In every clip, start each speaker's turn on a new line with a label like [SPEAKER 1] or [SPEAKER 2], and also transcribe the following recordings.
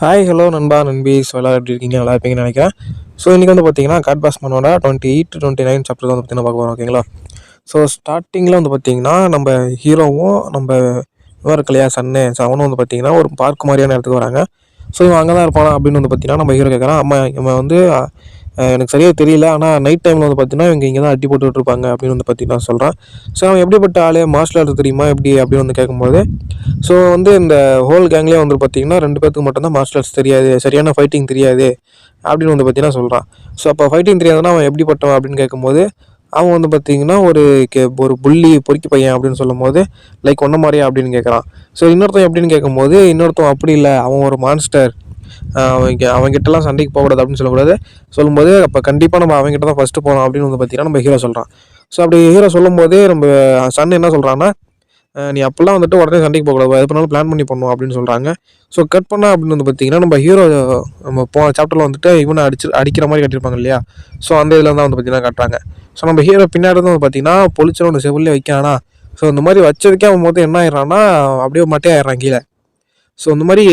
[SPEAKER 1] Hi hello நண்பா நண்பீஸ் எல்லோரும் எப்படி இருக்கீங்க? நல்லா இருப்பீங்கன்னு நினைக்கிறேன். ஸோ இன்றைக்கி வந்து பார்த்தீங்கன்னா காட் பாஸ்மனோட 28-29 சாப்டர் வந்து பார்த்தீங்கன்னா பார்க்க போகிறோம். ஓகேங்களா? ஸோ ஸ்டார்டிங்கில் வந்து பார்த்தீங்கன்னா நம்ம ஹீரோவும் நம்ம இவன் இருக்கு இல்லையா சன்னு, ஸோ அவனும் வந்து பார்த்தீங்கன்னா ஒரு பார்க் மாதிரியான இடத்துக்கு வராங்க. ஸோ இவன் அங்கே தான் இருப்பானா அப்படின்னு வந்து பார்த்தீங்கன்னா நம்ம ஹீரோ கேட்குறான். அம்மா இவன் வந்து எனக்கு சரியாக தெரியல, ஆனால் நைட் டைமில் வந்து பார்த்தீங்கன்னா இவங்க இங்கே தான் அடி போட்டுக்கிட்டு இருப்பாங்க அப்படின்னு வந்து பார்த்தீங்கன்னா சொல்கிறான். ஸோ அவன் எப்படிப்பட்ட ஆள், மார்ஷல் ஆர்ட் தெரியுமா எப்படி அப்படின்னு வந்து கேட்கும்போது, ஸோ வந்து இந்த ஹோல் கேங்லேயே வந்து பார்த்தீங்கன்னா 2 பேருக்கு மட்டும்தான் மார்ஷல் ஆர்ட்ஸ் தெரியாது, சரியான ஃபைட்டிங் தெரியாது அப்படின்னு வந்து பார்த்தீங்கன்னா சொல்கிறான். ஸோ அப்போ ஃபைட்டிங் தெரியாதுன்னா அவன் எப்படிப்பட்டவன் அப்படின்னு கேட்கும்போது, அவன் வந்து பார்த்தீங்கன்னா ஒரு புள்ளி பொறுக்கி பையன் அப்படின்னு சொல்லும்போது, லைக் ஒன்றை மாதிரியா அப்படின்னு கேட்குறான். ஸோ இன்னொருத்தன் எப்படின்னு கேட்கும்போது, இன்னொருத்தன் அப்படி இல்லை, அவன் ஒரு மான்ஸ்டர், அவங்ககிட்டலாம் சண்டைக்கு போகக்கூடாது அப்படின்னு சொல்லக்கூடாது. சொல்லும்போது அப்போ கண்டிப்பாக நம்ம அவங்ககிட்ட தான் ஃபஸ்ட்டு போகணும் அப்படின்னு வந்து பார்த்தீங்கன்னா நம்ம ஹீரோ சொல்கிறான். ஸோ அப்படி ஹீரோ சொல்லும்போது நம்ம சன் என்ன சொல்கிறான்னா, நீ அப்போல்லாம் வந்துட்டு உடனே சண்டைக்கு போகக்கூடாது, எது பண்ணாலும் பிளான் பண்ணி பண்ணணும் அப்படின்னு சொல்கிறாங்க. ஸோ கட் பண்ணால் அப்படின்னு வந்து பார்த்தீங்கன்னா நம்ம ஹீரோ நம்ம போன சாப்டரில் வந்துட்டு இவனை அடிக்கிற மாதிரி கட்டியிருப்பாங்க இல்லையா? ஸோ அந்த இதில் தான் வந்து பார்த்தீங்கன்னா காட்டுறாங்க. ஸோ நம்ம ஹீரோ பின்னாடி வந்து பார்த்தீங்கன்னா பொலிச்சனை ஒன்று செவிலே வைக்கானா. ஸோ இந்த மாதிரி வச்சதுக்கே அவன் மொத்தம் என்ன ஆயிடுறான்னா அப்படியே மட்டே ஆயிடுறான் கீழே. ஸோ இந்த மாதிரி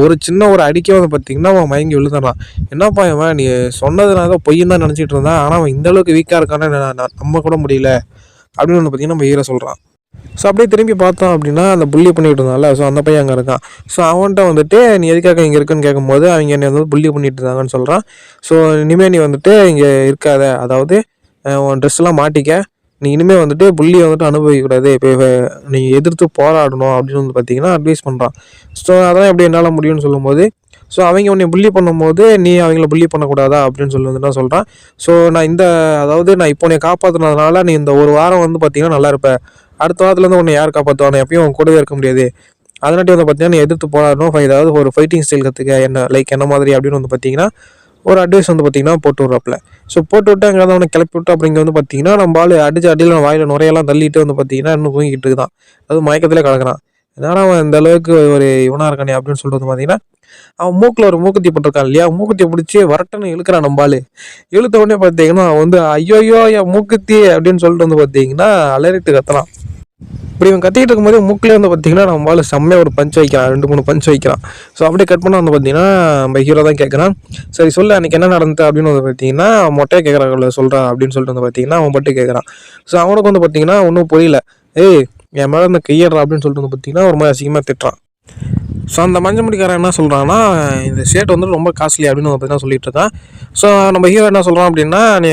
[SPEAKER 1] ஒரு சின்ன ஒரு அடிக்கே வந்து பார்த்தீங்கன்னா அவன் மயங்கி விழுந்துடுறான். என்னப்பா இவன் நீ சொன்னது நான் ஏதோ பொய்ன்னு தான் நினச்சிட்டு இருந்தேன், ஆனால் அவன் இந்தளவுக்கு வீக்காக இருக்கான்னு நான் நம்ப கூட முடியல அப்படின்னு வந்து பார்த்தீங்கன்னா நம்ம ஹீரோ சொல்கிறான். ஸோ அப்படியே திரும்பி பார்த்தோம் அப்படின்னா அந்த புள்ளி பண்ணிட்டு இருந்தால, ஸோ அந்த பையன் அங்கே இருக்கான். ஸோ அவன்கிட்ட வந்துட்டு நீ எதுக்காக இங்கே இருக்குன்னு கேட்கும்போது அவங்க என்னை வந்து புள்ளி பண்ணிட்டு இருந்தாங்கன்னு சொல்கிறான். ஸோ இனிமேல் நீ வந்துட்டு இங்கே இருக்காத, அதாவது உன் ட்ரெஸ்லாம் மாட்டிக்க, நீ இனிமேல் வந்துட்டு புள்ளியை வந்துட்டு அனுபவிக்கக்கூடாது, இப்போ நீ எதிர்த்து போராடணும் அப்படின்னு வந்து பார்த்தீங்கன்னா அட்வைஸ் பண்ணுறான். ஸோ அதெல்லாம் எப்படி என்னால் முடியும்னு சொல்லும்போது, ஸோ அவங்க உன்னை புள்ளி பண்ணும்போது நீ அவங்கள புள்ளி பண்ணக்கூடாதா அப்படின்னு சொல்லி வந்து சொல்கிறான். ஸோ அதாவது நான் இப்போ உன்னை காப்பாற்றினதுனால நீ இந்த ஒரு வாரம் வந்து பார்த்தீங்கன்னா நல்லா இருப்ப, அடுத்த வாரத்துலேருந்து உன்னை யார் காப்பாற்றுவானே, எப்பயும் உன் கூடவே இருக்க முடியாது, அதனாட்டி வந்து பார்த்தீங்கன்னா நீ எதிர்த்து போராடணும், ஏதாவது ஒரு ஃபைட்டிங் ஸ்டைல் கற்றுக்க, என்ன மாதிரி அப்படின்னு வந்து பார்த்தீங்கன்னா ஒரு அட்வைஸ் வந்து பார்த்தீங்கன்னா போட்டு விட்றாப்புல. ஸோ போட்டு விட்டு அங்கே அவனை கிளப்பி விட்டு அப்படிங்க வந்து பார்த்தீங்கன்னா நம்ம ஆள் அடியில் வாயில் நுரையெல்லாம் தள்ளிட்டு வந்து பார்த்தீங்கன்னா இன்னும் தூங்கிட்டு இருக்கான், அது மயக்கத்திலே கிடக்குறான். என்னடா அவன் இந்த அளவுக்கு ஒரு இவனாக இருக்கானே அப்படின்னு சொல்லிட்டு வந்து பார்த்தீங்கன்னா அவன் மூக்கில் ஒரு மூக்குத்தி போட்டிருக்கான் இல்லையா, மூக்குத்தியை பிடிச்சி வரட்டன்னு இழுக்கிறான் நம்பாள். இழுத்த உடனே பார்த்தீங்கன்னா அவன் வந்து ஐயோ என் மூக்குத்தி அப்படின்னு சொல்லிட்டு வந்து பார்த்தீங்கன்னா அலறிட்டு கத்தலாம். இப்படி இவன் கத்திக்கிட்டு இருக்கும்போது மூக்கிலே வந்து பார்த்தீங்கன்னா நம்மளால செம்மையாக ஒரு பஞ்ச் வைக்கிறான், 2-3 பஞ்ச் வைக்கிறான். ஸோ அப்படியே கட் பண்ணால் வந்து பார்த்தீங்கன்னா நம்ம ஹீரோ தான் கேட்குறான். சரி சொல்லு அன்றைக்கி என்ன நடந்தது அப்படின்னு வந்து பார்த்தீங்கன்னா மொட்டையை கேட்குறாங்கல்ல சொல்கிறான் அப்படின்னு சொல்லிட்டு வந்து பார்த்தீங்கன்னா அவன் பட்டு கேட்குறான். ஸோ அவனுக்கு வந்து பார்த்தீங்கன்னா ஒன்றும் புரியல. ஏய் என் மேலே இந்த கையடுறா அப்படின்னு சொல்லிட்டு வந்து பார்த்தீங்கன்னா ஒரு மாதிரி அசிங்கமாக திட்டுறான். ஸோ அந்த மஞ்சள் முடிக்காரன் என்ன சொல்கிறான்னா, இந்த ஷர்ட் வந்து ரொம்ப காஸ்ட்லி அப்படின்னு பார்த்தீங்கன்னா சொல்லிட்டு இருக்கான். ஸோ நம்ம ஹீரோ என்ன சொல்கிறான் அப்படின்னா, நீ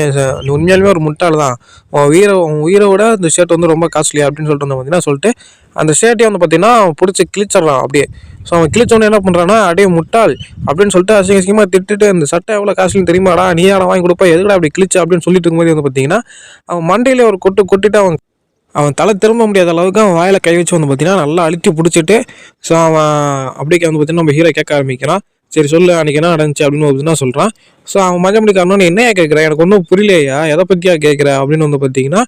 [SPEAKER 1] உண்மையாலுமே ஒரு முட்டாள் தான், உன் உயிரை விட இந்த ஷர்ட் வந்து ரொம்ப காஸ்ட்லி அப்படின்னு சொல்லிட்டு வந்து பார்த்தீங்கன்னா சொல்லிட்டு அந்த ஷர்ட்டையும் வந்து பார்த்தீங்கன்னா பிடிச்சி கிழிச்சிட்றான் அப்படியே. ஸோ அவன் கிழிச்சோன்னு என்ன பண்ணுறான்னா, அப்படியே முட்டாள் அப்படின்னு சொல்லிட்டு அசிங்கமாக திட்டுட்டு, இந்த சட்டை எவ்வளோ காஸ்ட்லின்னு தெரியுமாடா, நீ யாரை வாங்கி கொடுப்பா, எதுக்கடா அப்படி கிழிச்சு அப்படின்னு சொல்லிட்டு இருக்கும்போது வந்து பார்த்தீங்கன்னா அவன் மண்டையிலே ஒரு கொட்டிட்டு அவன் தலை திரும்ப முடியாத அளவுக்கு அவன் வாயில் கை வச்சு வந்து பார்த்தீங்கன்னா நல்லா அழுத்தி பிடிச்சிட்டு, ஸோ அவன் அப்படியே வந்து பார்த்தீங்கன்னா நம்ம ஹீரோ கேட்க ஆரம்பிக்கிறான். சரி சொல்லு அன்றைக்கி என்ன நடந்துச்சு அப்படின்னு பார்த்தீங்கன்னா சொல்கிறான். ஸோ அவன் மஞ்சள் முடிக்காரனு என்னையா கேட்குறேன், எனக்கு ஒன்றும் புரியலையா, எதை பற்றியா கேட்குற அப்படின்னு வந்து பார்த்தீங்கன்னா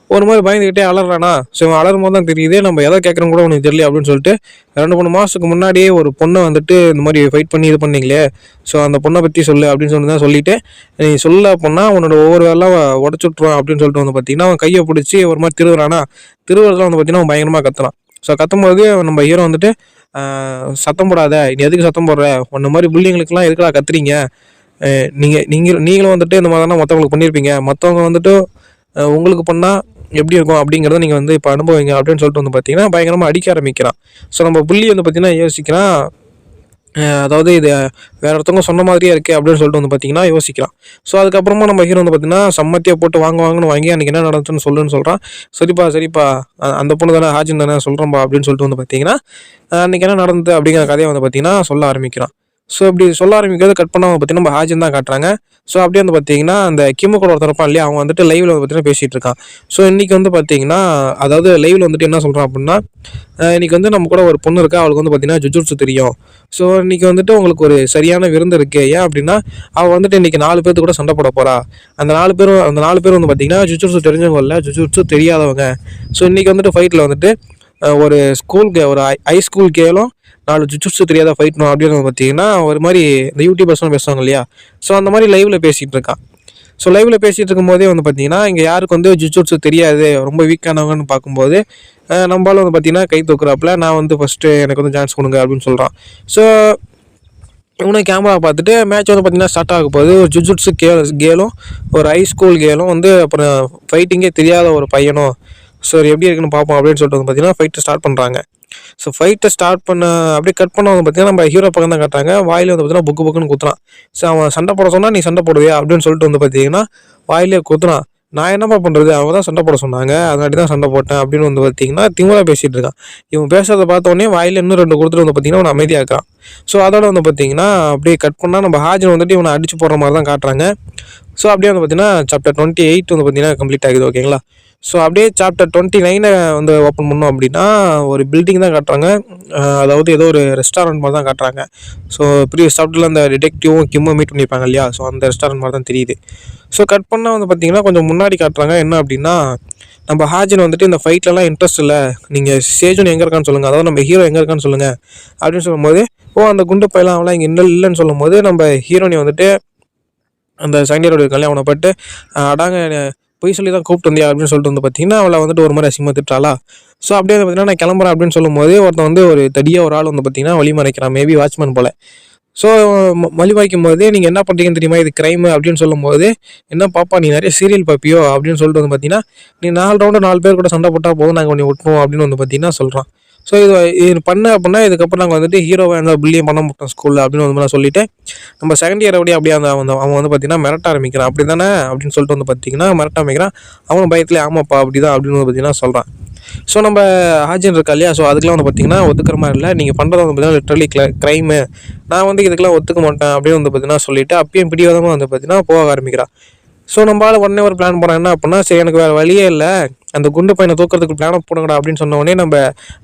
[SPEAKER 1] ஒரு மாதிரி பயந்துக்கிட்டே அலறானா. ஸோ இவன் அலரும் போது தான் தெரியுது நம்ம எதை கேட்குறோம் கூட உனக்கு தெரியல அப்படின்னு சொல்லிட்டு 2-3 மாதத்துக்கு முன்னாடியே ஒரு பொண்ணை வந்துட்டு இந்த மாதிரி ஃபைட் பண்ணி இது பண்ணீங்களே, ஸோ அந்த பொண்ணை பற்றி சொல்லு அப்படின்னு சொல்லி தான் சொல்லிவிட்டு, நீ சொல்ல போனால் உன்னோட ஒவ்வொரு வேலாம் உடச்சு விட்ருவான் அப்படின்னு சொல்லிட்டு வந்து பார்த்தீங்கன்னா அவன் கையை பிடிச்சி ஒரு மாதிரி திருவுறானா. திருவுறதுலாம் வந்து பார்த்தீங்கன்னா அவன் பயங்கரமாக கத்துறான். ஸோ கத்தும்போது நம்ம ஹீரோ வந்துட்டு சத்தம் போடாத, நீ எதுக்கு சத்தம் போடுற, உன்ன மாதிரி புள்ளிங்களுக்குலாம் எதுக்குடா கத்துறீங்க, நீங்களும் வந்துட்டு இந்த மாதிரி தானே மற்றவங்களுக்கு பண்ணியிருப்பீங்க, மற்றவங்க வந்துட்டு உங்களுக்கு பண்ணால் எப்படி இருக்கும் அப்படிங்கிறத நீங்கள் வந்து இப்போ அனுபவிங்க அப்படின்னு சொல்லிட்டு வந்து பார்த்தீங்கன்னா பயங்கரமாக அடிக்க ஆரம்பிக்கிறான். ஸோ நம்ம புள்ளி வந்து பார்த்தீங்கன்னா யோசிக்கிறான், அதாவது இது வேற ஒருத்தவங்க சொன்ன மாதிரியே இருக்குது அப்படின்னு சொல்லிட்டு வந்து பார்த்தீங்கன்னா யோசிக்கிறான். ஸோ அதுக்கப்புறமா நம்ம ஹீரோ வந்து பார்த்தீங்கன்னா சம்மத்தியாக போட்டு வாங்கன்னு வாங்கி அன்றைக்கி என்ன நடந்துச்சுன்னு சொல்லுன்னு சொல்கிறான். சரிப்பா அந்த பொண்ணு தானே ஹாஜின் தானே சொல்கிறேன்பா அப்படின்னு சொல்லிட்டு வந்து பார்த்தீங்கன்னா அன்றைக்கி என்ன நடந்தது அப்படிங்கிற கதையை வந்து பார்த்தீங்கன்னா சொல்ல ஆரம்பிக்கிறான். ஸோ இப்படி சொல்ல ஆரம்பிக்கிறது கட் பண்ணாமல் பார்த்தீங்கன்னா நம்ம ஹாஜின் தான் காட்டுறாங்க. ஸோ அப்படியே வந்து பார்த்தீங்கன்னா அந்த கிம்மு கூட ஒருத்தர் இருப்பான் இல்லையா, அவன் வந்துட்டு லைவில் வந்து பார்த்தீங்கன்னா பேசிகிட்டு இருக்கான். ஸோ இன்றைக்கி வந்து பார்த்தீங்கன்னா அதாவது லைவில் வந்துட்டு என்ன சொல்கிறான் அப்படின்னா, இன்றைக்கி வந்து நம்ம கூட ஒரு பொண்ணு இருக்கா, அவளுக்கு வந்து பார்த்தீங்கன்னா ஜுஜுட்சு தெரியும். ஸோ இன்றைக்கி வந்துட்டு உங்களுக்கு ஒரு சரியான விருந்து இருக்குது, ஏன் அப்படின்னா அவள் வந்துட்டு இன்றைக்கி 4 பேர்த்து கூட சண்டை போட போகிறா. அந்த 4 பேர் வந்து பார்த்தீங்கன்னா ஜுஜுட்சு தெரிஞ்சவங்க இல்லை, ஜுஜுட்சு தெரியாதவங்க. ஸோ இன்றைக்கி வந்துட்டு ஃபைட்டில் வந்துட்டு ஒரு ஹை ஸ்கூல் கேலும் 4 ஜுஜுட்சு தெரியாத ஃபைட்ணும் அப்படின்னு பார்த்தீங்கன்னா ஒரு மாதிரி இந்த யூடியூபர்ஸ்லாம் பேசுவாங்க இல்லையா, ஸோ அந்த மாதிரி லைவில் பேசிகிட்டு இருக்கான். ஸோ லைவில் பேசிகிட்டு இருக்கும்போதே வந்து பார்த்தீங்கன்னா இங்கே யாருக்கு வந்து ஜுஜுட்சு தெரியாது, ரொம்ப வீக்கானவங்கன்னு பார்க்கும்போது நம்மளால வந்து பார்த்தீங்கன்னா கை தூக்குறாப்புல, நான் வந்து ஃபஸ்ட்டு எனக்கு வந்து சான்ஸ் கொடுங்க அப்படின்னு சொல்கிறான். ஸோ இவனும் கேமரா பார்த்துட்டு மேட்ச் வந்து பார்த்தீங்கன்னா ஸ்டார்ட் ஆக போகுது. ஒரு ஜுஜுட்ஸு கேலும் ஒரு ஹை ஸ்கூல் கேலும் வந்து அப்புறம் ஃபைட்டிங்கே தெரியாத ஒரு பையனும் சரி எப்படி இருக்குன்னு பார்ப்போம் அப்படின்னு சொல்லிட்டு வந்து பார்த்தீங்கன்னா ஃபைட்டு ஸ்டார்ட் பண்ணுறாங்க. ஸோ ஃபைட்டை ஸ்டார்ட் பண்ண அப்படியே கட் பண்ண வந்து பார்த்தீங்கன்னா நம்ம ஹீரோ பக்கம் தான் காட்டுறாங்க. வாயிலே வந்து பார்த்தீங்கன்னா புக்குன்னு குத்துறான். ஸோ அவன் சண்டை போட சொன்னால் நீ சண்டை போடுவியா அப்படின்னு சொல்லிட்டு வந்து பார்த்தீங்கன்னா வாயிலே குத்துறான். நான் என்னப்பா பண்ணுறது, அவங்க தான் சண்டை போட சொன்னாங்க, அதனாடி தான் சண்டை போட்டேன் அப்படின்னு வந்து பார்த்தீங்கன்னா திமிரா பேசிகிட்டு இருக்கான். இவன் பேசுறதை பார்த்தோன்னே வாயில் இன்னும் 2 கொடுத்துட்டு வந்து பார்த்தீங்கன்னா அவனை அமைதியாக்குறான். ஸோ அதோட வந்து பார்த்தீங்கன்னா அப்படியே கட் பண்ணால் நம்ம ஹாஜன் வந்துட்டு இவனை அடிச்சு போடுற மாதிரி தான் காட்டுறாங்க. ஸோ அப்படியே வந்து பார்த்தீங்கன்னா சாப்டர் 28 வந்து பார்த்தீங்கன்னா கம்ப்ளீட் ஆகுது. ஓகேங்களா. ஸோ அப்படியே சாப்டர் 29 வந்து ஓப்பன் பண்ணோம் அப்படின்னா ஒரு பில்டிங் தான் காட்டுறாங்க. அதாவது ஏதோ ஒரு ரெஸ்டாரண்ட் மாதிரி தான் காட்டுறாங்க. ஸோ ப்ரீவியஸ் சாப்டரில் அந்த டிடெக்டிவும் கிம்மும் மீட் பண்ணியிருப்பாங்க இல்லையா, ஸோ அந்த ரெஸ்டாரண்ட் மாதிரி தான் தெரியுது. ஸோ கட் பண்ணால் வந்து பார்த்தீங்கன்னா கொஞ்சம் முன்னாடி காட்டுறாங்க. என்ன அப்படின்னா நம்ம ஹாஜின் வந்துட்டு இந்த ஃபைட்லலாம் இன்ட்ரெஸ்ட் இல்லை, நீங்கள் சேஜன் எங்கே இருக்கான்னு சொல்லுங்கள், அதாவது நம்ம ஹீரோ எங்கே இருக்கான்னு சொல்லுங்கள் அப்படின்னு சொல்லும்போது அந்த குண்டு பையலாம் அவெல்லாம் இங்கே இல்லைன்னு சொல்லும்போது நம்ம ஹீரோனி வந்துட்டு அந்த சைனியரோட இருக்காங்க அவனை பட்டு அடாங்க பொய் சொல்லி தான் கூப்பிட்டு வந்தியா அப்படின்னு சொல்லிட்டு வந்து பார்த்தீங்கன்னா அவளை வந்துட்டு ஒரு மாதிரி அசிங்கமாக திட்டாளா. ஸோ அப்படியே வந்து பார்த்தீங்கன்னா நான் கிளம்புறேன் அப்படின்னு சொல்லும்போது ஒருத்தன் வந்து ஒரு தடியாக ஒரு ஆள் வந்து பார்த்தீங்கன்னா வழி மறைக்கிறான், மேபி வாட்ச்மேன் போல். ஸோ வழி வாய்க்கும் போது நீங்கள் என்ன பண்ணுறீங்கன்னு தெரியுமா, இது கிரைம் அப்படின்னு சொல்லும்போது என்ன பாப்பா நீ நிறைய சீரியல் பார்ப்பியோ அப்படின்னு சொல்லிட்டு வந்து பார்த்தீங்கன்னா நீ 4 ரவுண்டு 4 பேர் கூட சண்டை போட்டால் போதும் நாங்கள் உன்னை விட்டுருவோம் அப்படின்னு வந்து பார்த்தீங்கன்னா சொல்கிறான். ஸோ இது பண்ண அப்படின்னா இதுக்கப்புறம் நாங்கள் வந்துட்டு ஹீரோவை அந்த பில்லியும் பண்ண மாட்டோம் ஸ்கூலில் அப்படின்னு வந்து நான் சொல்லிவிட்டு நம்ம செகண்ட் இயர் அப்படியே அந்த அவன் வந்து பார்த்தீங்கன்னா மிரட்ட ஆரம்பிக்கிறான். அப்படி தானே அப்படின்னு சொல்லிட்டு வந்து பார்த்தீங்கன்னா மிரட்ட ஆரம்பிக்கிறான். அவனும் பயத்துலேயே ஆமாப்பா அப்படி தான் அப்படின்னு வந்து பார்த்தீங்கன்னா சொல்கிறான். ஸோ நம்ம ஹாஜின் இருக்கா இல்லையா, ஸோ அதுக்கெலாம் வந்து பார்த்தீங்கன்னா ஒத்துக்கிற மாதிரி இல்லை, நீங்கள் பண்ணுறது வந்து பார்த்தீங்கன்னா லிட்டரலி க்ரைமு, நான் வந்து இதுக்கெல்லாம் ஒத்துக்க மாட்டேன் அப்படின்னு வந்து பார்த்தீங்கன்னா சொல்லிவிட்டு அப்பயும் பிடிவாதமாக வந்து பார்த்தீங்கன்னா போக ஆரம்பிக்கிறான். ஸோ நம்மளால் உடனே ஒரு பிளான் போகிறோம். என்ன அப்படின்னா சரி எனக்கு வேறு வழியே இல்லை, அந்த குண்டு பையனை தூக்கிறதுக்கு பிளானை போடுங்கடா அப்படின்னு சொன்ன உடனே நம்ம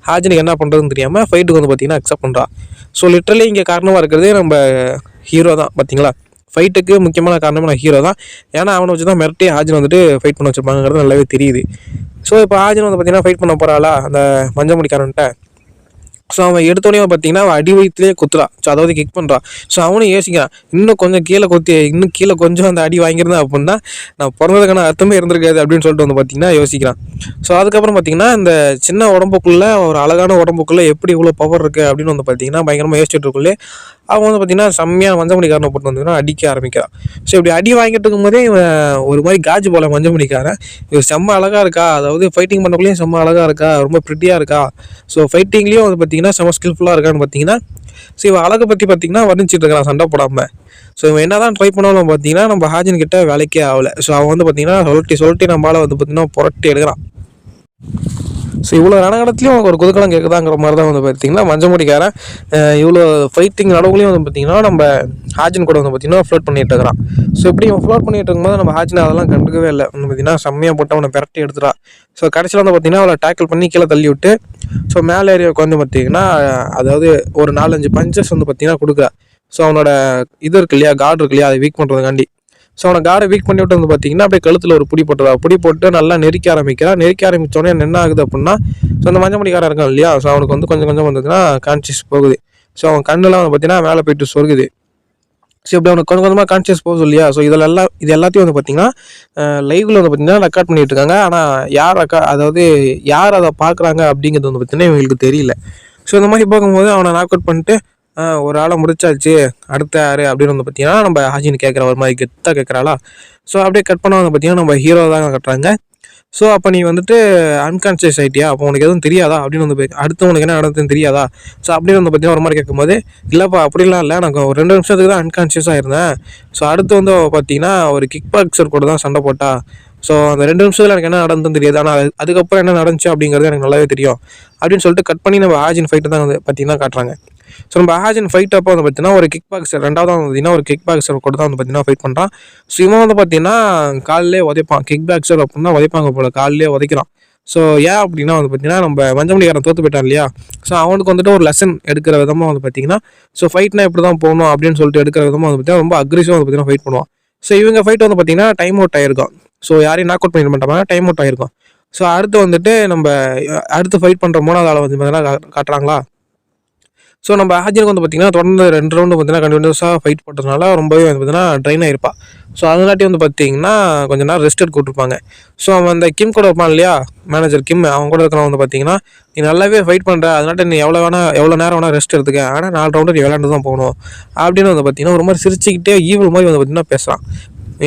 [SPEAKER 1] ஹாஜினுக்கு என்ன பண்ணுறதுன்னு தெரியாமல் ஃபைட்டுக்கு வந்து பார்த்தீங்கன்னா அக்செப்ட் பண்ணுறா. ஸோ லிட்டரலி இங்கே காரணமாக இருக்கிறதே நம்ம ஹீரோ தான். பார்த்தீங்களா, ஃபைட்டுக்கு முக்கியமான காரணமே நான் ஹீரோ தான். ஏன்னா அவனை வச்சு தான் மிரட்டி ஹாஜின் வந்துட்டு ஃபைட் பண்ண வச்சுருப்பாங்கிறது நல்லாவே தெரியுது. ஸோ இப்போ ஹாஜின் வந்து பார்த்தீங்கன்னா ஃபைட் பண்ண போகிறாளா அந்த மஞ்சள் முடிக்காரன்ட்ட. ஸோ அவன் எடுத்தோடனே பார்த்தீங்கன்னா அவன் அடி வயிற்றுலேயே குத்துறான். ஸோ அதாவது கிக் பண்ணுறான். ஸோ அவனும் யோசிக்கிறான், இன்னும் கொஞ்சம் கீழே கொஞ்சம் அந்த அடி வாங்கியிருந்தேன் அப்படின்னா நான் பிறந்ததுக்கான அர்த்தமே இருந்திருக்காது அப்படின்னு சொல்லிட்டு வந்து பார்த்தீங்கன்னா யோசிக்கிறான். ஸோ அதுக்கப்புறம் பார்த்தீங்கன்னா இந்த சின்ன உடம்புக்குள்ளே ஒரு அழகான உடம்புக்குள்ளே எப்படி இவ்வளோ பவர் இருக்குது அப்படின்னு வந்து பார்த்தீங்கன்னா பயங்கரமாக யோசிச்சுட்டு இருக்குள்ளே அவன் வந்து பார்த்தீங்கன்னா செம்மையாக மஞ்சமணிக்காரனை போட்டு வந்தீங்கன்னா அடிக்க ஆரம்பிக்கிறான். ஸோ இப்படி அடி வாங்கிட்டு இருக்கும்போதே இவன் ஒரு மாதிரி காஜு போல மஞ்சமணிக்காரன் இவன் செம்ம அழகாக இருக்கா, அதாவது ஃபைட்டிங் பண்ணக்குள்ளேயும் செம்ம அழகாக இருக்கா, ரொம்ப ப்ரிட்டியாக இருக்கா, ஸோ ஃபைட்டிங்லேயும் வந்து பார்த்தீங்கன்னா செம்ம ஸ்கில்ஃபுல்லாக இருக்கான்னு பார்த்தீங்கன்னா ஸோ இவன் அழகை பற்றி பார்த்தீங்கன்னா வர்ணிச்சிட்டு இருக்கான் சண்டை போடாமல். ஸோ இவன் என்ன தான் ட்ரை பண்ணாலும் பார்த்தீங்கன்னா நம்ம ஹாஜின் கிட்ட வேலைக்கே ஆகலை. ஸோ அவன் வந்து பார்த்தீங்கன்னா சொல்லிட்டு நம்மளால் வந்து பார்த்தீங்கன்னா புரட்டி எடுக்கிறான். ஸோ இவ்வளோ ரணகலத்துலேயும் அவனுக்கு ஒரு குதுக்கலம் கேட்குதாங்கிற மாதிரி தான் வந்து பார்த்தீங்கன்னா மஞ்சமுடிக்காரன் இவ்வளோ ஃபைட்டிங் நடுவுலையும் வந்து பார்த்தீங்கன்னா நம்ம ஹாஜின் கூட வந்து பார்த்தீங்கன்னா ஃப்ளோட் பண்ணிட்டு இருக்கிறான். ஸோ இப்படி அவன் ஃப்ளோட் பண்ணிட்டு இருக்கும்போது நம்ம ஹாஜின் அதெல்லாம் கண்டுக்கவே இல்லை. வந்து பார்த்தீங்கன்னா செம்மையாக போட்டு அவனை பெரட்டி எடுத்துட்டா. ஸோ கடைசியில் வந்து பார்த்தீங்கன்னா அவளை டேக்கிள் பண்ணி கீழே தள்ளி விட்டு ஸோ மேலே ஏரியா உட்காந்து பார்த்தீங்கன்னா அதாவது ஒரு 4-5 பஞ்சஸ் வந்து பார்த்தீங்கன்னா கொடுக்குறா. ஸோ அவனோட இது இருக்கு இல்லையா, கார்டு இருக்கு இல்லையா, அதை வீக் பண்ணுறதுக்காண்டி. ஸோ அவனை காரை வீக் பண்ணி விட்டு வந்து பார்த்தீங்கன்னா அப்படியே கழுத்தில் ஒரு புடி போட்டு நல்லா நெரிக்க ஆரம்பித்தோடனே என்ன ஆகுது அப்படின்னா ஸோ அந்த மஞ்சமணிக்காரன் இருக்கான் இல்லையா, ஸோ அவனுக்கு வந்து கொஞ்சம் கொஞ்சம் வந்ததுன்னா கான்சியஸ் போகுது. ஸோ அவன் கண்ணெல்லாம் வந்து பார்த்தீங்கன்னா மேலே போயிட்டு சொருகுது. ஸோ இப்படி அவனுக்கு கொஞ்சம் கொஞ்சமாக கான்சியஸ் போகுது இல்லையா. ஸோ இது எல்லாத்தையும் வந்து பார்த்தீங்கன்னா லைவில் வந்து பார்த்தீங்கன்னா ரெக்கார்ட் பண்ணிட்டு இருக்காங்க. ஆனால் யார் அதை பார்க்குறாங்க அப்படிங்கிறது வந்து பார்த்தீங்கன்னா இவங்களுக்கு தெரியல. ஸோ இந்த மாதிரி போகும்போது அவனை நாக் அவுட் பண்ணிட்டு ஒரு ஆளை முடிச்சாச்சு, அடுத்த யார் அப்படின்னு வந்து பார்த்தீங்கன்னா நம்ம ஹாஜின் கேட்குற ஒரு மாதிரி கெத்தாக கேட்குறாளா. ஸோ அப்படியே கட் பண்ண வந்து பார்த்தீங்கன்னா நம்ம ஹீரோ தான் கட்டுறாங்க. ஸோ அப்போ நீ வந்துட்டு அன்கான்சியஸ் ஆகிட்டியா, அப்போ உனக்கு எதுவும் தெரியாதா அப்படின்னு வந்து அடுத்து உனக்கு என்ன நடந்ததுன்னு தெரியாதா. ஸோ அப்படின்னு வந்து பார்த்தீங்கன்னா ஒரு மாதிரி கேட்கும்போது இல்லைப்பா அப்படிலாம் இல்லை, நான் ஒரு 2 நிமிஷத்துக்கு தான் அன்கான்சியஸாக இருந்தேன். ஸோ அடுத்து வந்து பார்த்தீங்கன்னா ஒரு கிக் பாக்ஸர் கூட தான் சண்டை போட்டா. ஸோ அந்த 2 நிமிஷத்தில் எனக்கு என்ன நடந்ததுன்னு தெரியாது, ஆனால் அதுக்கப்புறம் என்ன நடந்துச்சு அப்படிங்கிறது எனக்கு நல்லாவே தெரியும் அப்படின்னு சொல்லிட்டு கட் பண்ணி நம்ம ஹாஜின் ஃபைட்டை தான் வந்து பார்த்தீங்கன்னா காட்டுறாங்க. ஸோ நம்ம ஹாஜின் ஃபைட் அப்போ வந்து பார்த்தீங்கன்னா ஒரு கிக் பாக்ஸர் ரெண்டாவது வந்து பார்த்தீங்கன்னா ஒரு கிக் பாக்ஸர் கூட தான் வந்து பார்த்தீங்கன்னா ஃபைட் பண்ணுறான். ஸோ இவன் வந்து பார்த்தீங்கன்னா காலிலே உதைப்பான். கிக் பாக்ஸர் அப்படின்னா உதைப்பாங்க போல, காலிலே உதைக்கிறான். ஸோ ஏன் அப்படின்னா வந்து பார்த்தீங்கன்னா நம்ம மஞ்சமணிக்காரன் தோற்று போயிட்டான் இல்லையா. ஸோ அவனுக்கு வந்துட்டு ஒரு லெசன் எடுக்கிற விதமாக வந்து பார்த்தீங்கன்னா ஸோ ஃபைட்னா எப்படி தான் போகணும் அப்படின்னு சொல்லிட்டு எடுக்கிற விதமாக வந்து பார்த்தீங்கன்னா ரொம்ப அக்ரெசிவாக வந்து பார்த்தீங்கன்னா ஃபைட் பண்ணுவான். ஸோ இவங்க ஃபைட் வந்து பார்த்தீங்கன்னா டைம் அவுட் ஆகிருக்கும். ஸோ யாரையும் நாக் அவுட் பண்ணிட மாட்டாங்க, டைம் அவுட் ஆகிருக்கும். ஸோ அடுத்து வந்துட்டு நம்ம அடுத்து ஃபைட் பண்ணுற 3வது ஆளை வந்து பார்த்தீங்கன்னா காட்டுறாங்களா. ஸோ நம்ம ஹாஜினுக்கு வந்து பார்த்திங்கன்னா தொடர்ந்து 2 ரவுண்டு பார்த்திங்கன்னா கண்டினியூஸாக ஃபைட் போட்டதுனால ரொம்பவே வந்து பார்த்திங்கன்னா ட்ரைன் ஆகிருப்பா. ஸோ அதனாட்டி வந்து பார்த்திங்கன்னா கொஞ்சம் நேரம் ரெஸ்ட் எடுக்க விட்டுருப்பாங்க. ஸோ அவன் அந்த கிம் கூட இருப்பான் இல்லையா, மேனேஜர் கிம், அவன் கூட இருக்கிறவன் வந்து பார்த்திங்கன்னா நீ நல்லாவே ஃபைட் பண்ணுற, அதனால நீ எவ்வளோ நேரம் வேணால் ரெஸ்ட் எடுத்துக்க, ஆனால் 4 ரவுண்டு நீ விளையாண்டு தான் போகணும் அப்படின்னு வந்து பார்த்திங்கன்னா ஒரு மாதிரி சிரிச்சுக்கிட்டே ஈவில் மாதிரி வந்து பார்த்திங்கன்னா பேசுகிறான்.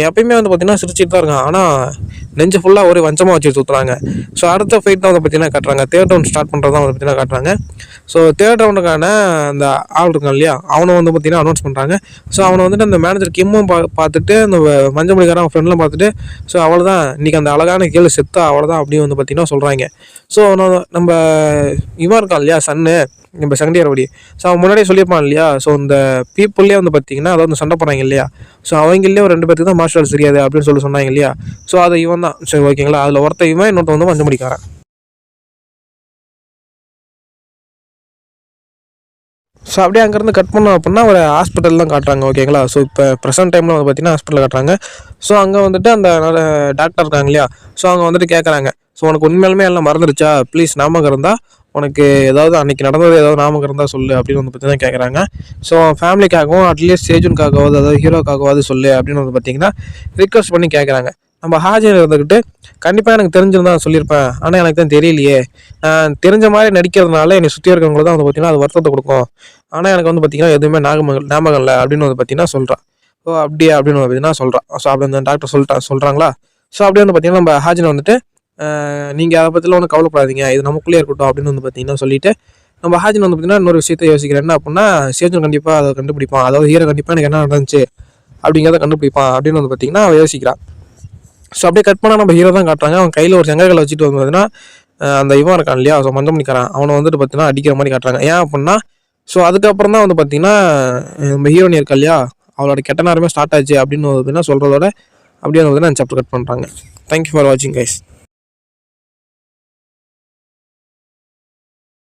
[SPEAKER 1] எப்பயுமே வந்து பார்த்திங்கன்னா சிரிச்சிட்டு தான் இருக்கான், ஆனால் நெஞ்சு ஃபுல்லாக ஒரு வஞ்சமாக வச்சு சுற்றுறாங்க. ஸோ அடுத்த ஃபைட் தான் வந்து பார்த்திங்கன்னா காட்டுறாங்க. 3rd ரவுண்ட் ஸ்டார்ட் பண்ணுறது தான் வந்து பார்த்திங்கன்னா காட்டுறாங்க. ஸோ 3rd ரவுண்டுக்கான அந்த ஆள் இருக்கான் இல்லையா, அவனை வந்து பார்த்திங்கன்னா அனௌன்ஸ் பண்ணுறாங்க. ஸோ அவனை வந்துட்டு அந்த மேனேஜர் கிம்மும் பார்த்துட்டு அந்த மஞ்சள் மொழிக்காரன் அவன் ஃப்ரெண்ட்லாம் பார்த்துட்டு ஸோ அவ்வளோதான் இன்றைக்கி அந்த அழகான கேளு செத்தா அவ்வளோதான் அப்படின்னு வந்து பார்த்திங்கன்னா சொல்கிறாங்க. ஸோ நம்ம இவன் இருக்கான் இல்லையா சன்னு, நம்ம சண்டியாரபடி, ஸோ அவன் முன்னாடியே சொல்லியிருப்பான் இல்லையா, ஸோ இந்த பீப்புள்லேயே வந்து பார்த்திங்கன்னா அதாவது சண்டை போடுறாங்க இல்லையா, ஸோ அவங்களே ஒரு 2 பேருக்கு தான் மார்ஷல் ஆர்ட்ஸ் தெரியாது அப்படின்னு சொன்னாங்க இல்லையா. ஸோ அது இவன் தான். சரி ஓகேங்களா, அதில் ஒருத்தன் இவன், இன்னொருத்த வந்து மஞ்சள் முடிக்காரன். ஸோ அப்படியே அங்கேருந்து கட் பண்ணோம் அப்படின்னா ஒரு ஹாஸ்பிட்டல் தான் காட்டுறாங்க. ஓகேங்களா, ஸோ இப்போ ப்ரெசென்ட் டைமில் வந்து பார்த்திங்கன்னா ஹாஸ்பிட்டல் காட்டுறாங்க. ஸோ அங்கே வந்துட்டு அந்த டாக்டர் இருக்காங்க இல்லையா, ஸோ அவங்க வந்துட்டு கேட்குறாங்க, ஸோ உனக்கு உண்மையாலுமே எல்லாம் மறந்துடுச்சா, ப்ளீஸ் ஞாபகம் இருந்தால் உனக்கு ஏதாவது அன்றைக்கி நடந்தது ஏதாவது ஞாபகம் இருந்தால் சொல்லு அப்படின்னு வந்து பார்த்திங்கன்னா கேட்குறாங்க. ஸோ ஃபேமிலிக்காகவும் அட்லீஸ்ட் சேஜுனுக்காகவாது அதாவது ஹீரோக்காகவாது சொல்லு அப்படின்னு வந்து பார்த்திங்கன்னா ரிக்வஸ்ட் பண்ணி கேட்குறாங்க. நம்ம ஹாஜின் இருந்துக்கிட்டு கண்டிப்பாக எனக்கு தெரிஞ்சிருந்தா சொல்லியிருப்பேன், ஆனால் எனக்கு தான் தெரியலையே, நான் தெரிஞ்ச மாதிரி நடிக்கிறதுனால என்னை சுற்றி இருக்கிறவங்கள தான் வந்து பார்த்திங்கன்னா அது வருத்தத்தை கொடுக்கும், ஆனால் எனக்கு வந்து பார்த்திங்கன்னா எதுவுமே ஞாபகம் இல்லை அப்படின்னு வந்து பார்த்திங்கன்னா சொல்கிறான். ஸோ அப்படியே அப்படின்னு வந்து பார்த்திங்கன்னா சொல்கிறான். ஸோ அப்படி அந்த டாக்டர் சொல்கிறாங்களா. ஸோ அப்படியே வந்து பார்த்திங்கன்னா நம்ம ஹாஜினை வந்துட்டு நீங்கள் அதை பற்றிலாம் ஒன்றும் கவலைப்படாதீங்க, இது நமக்குள்ளே இருக்கட்டும் அப்படின்னு வந்து பார்த்திங்கன்னா சொல்லிவிட்டு நம்ம ஹாஜின் வந்து பார்த்திங்கன்னா இன்னொரு விஷயத்தை யோசிக்கிறேன். என்ன அப்படின்னா சேஜன் கண்டிப்பாக அதை கண்டுபிடிப்பான், அதாவது ஹீரோ கண்டிப்பாக எனக்கு என்ன நடந்துச்சு அப்படிங்கிறத கண்டுபிடிப்பான் அப்படின்னு வந்து பார்த்திங்கன்னா அவன் யோசிக்கிறான். ஸோ அப்படியே கட் பண்ணால் நம்ம ஹீரோ தான் காட்டுறாங்க. அவன் கையில் ஒரு செங்கல்களை வச்சுட்டு வந்து பார்த்தீங்கன்னா அந்த இவன் இருக்கான் இல்லையா, ஸோ மஞ்சள் மணிக்காரன், அவனை வந்துட்டு பார்த்தீங்கன்னா அடிக்கிற மாதிரி காட்டுறாங்க. ஏன் அப்படின்னா ஸோ அதுக்கப்புறம் தான் வந்து பார்த்தீங்கன்னா நம்ம ஹீரோனி இருக்கா இல்லையா, அவளோட கெட்ட நேரமே ஸ்டார்ட் ஆச்சு அப்படின்னு வந்து பார்த்தீங்கன்னா சொல்கிறதோட அப்படியே வந்து பார்த்தீங்கன்னா சாப்டர் கட் பண்ணுறாங்க. தேங்க்யூ ஃபார் வாட்சிங் கைஸ்.